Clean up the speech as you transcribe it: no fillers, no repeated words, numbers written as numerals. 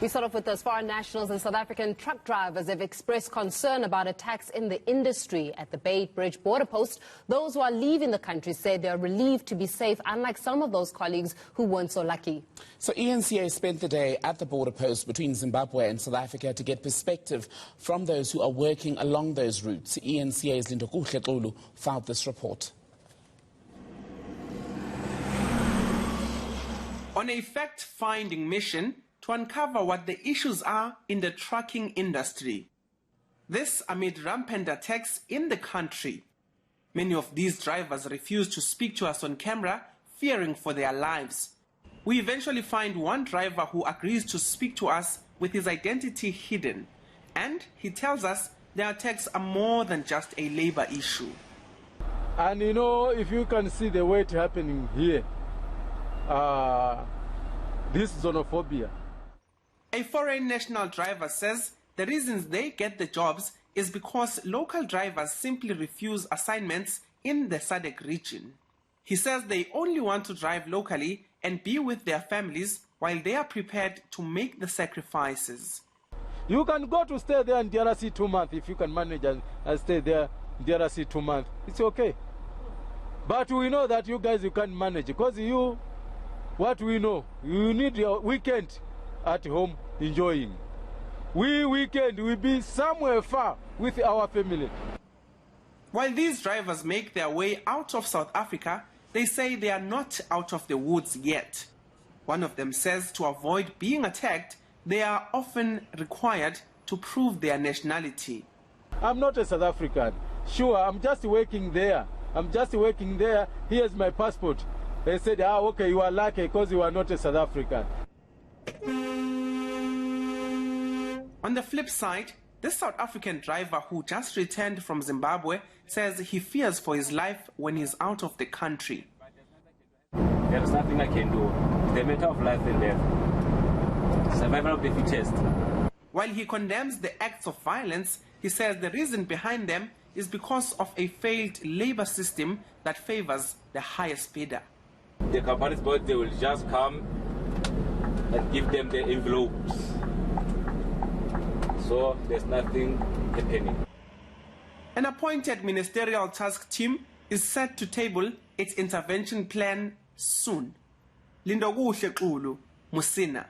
We start off with those foreign nationals and South African truck drivers have expressed concern about attacks in the industry at the Beitbridge border post. Those who are leaving the country say they are relieved to be safe, unlike some of those colleagues who weren't so lucky. So eNCA spent the day at the border post between Zimbabwe and South Africa to get perspective from those who are working along those routes. eNCA's Lindokuhle Xulu filed this report. On a fact-finding mission to uncover what the issues are in the trucking industry. This amid rampant attacks in the country. Many of these drivers refuse to speak to us on camera, fearing for their lives. We eventually find one driver who agrees to speak to us with his identity hidden. And he tells us the attacks are more than just a labor issue. And you know, if you can see the way it's happening here, this xenophobia. A foreign national driver says the reasons they get the jobs is because local drivers simply refuse assignments in the SADC region. He says they only want to drive locally and be with their families while they are prepared to make the sacrifices. You can go to stay there in DRC 2 months if you can manage and stay there in DRC 2 months. It's okay. But we know that you guys, you can't manage because what we know, you need your weekend at home enjoying. Weekend will be somewhere far with our family. While these drivers make their way out of South Africa, they say they are not out of the woods yet. One of them says to avoid being attacked, they are often required to prove their nationality. I'm not a South African. Sure, I'm just working there. Here's my passport. They said, okay, you are lucky because you are not a South African. On the flip side, this South African driver who just returned from Zimbabwe says he fears for his life when he's out of the country. There is nothing I can do. It's a matter of life and death. Survival of the fittest. While he condemns the acts of violence, he says the reason behind them is because of a failed labor system that favors the highest bidder. The companies, but they will just come and give them the envelopes. So there's nothing happening. An appointed ministerial task team is set to table its intervention plan soon. Lindokuhle Xulu, Musina.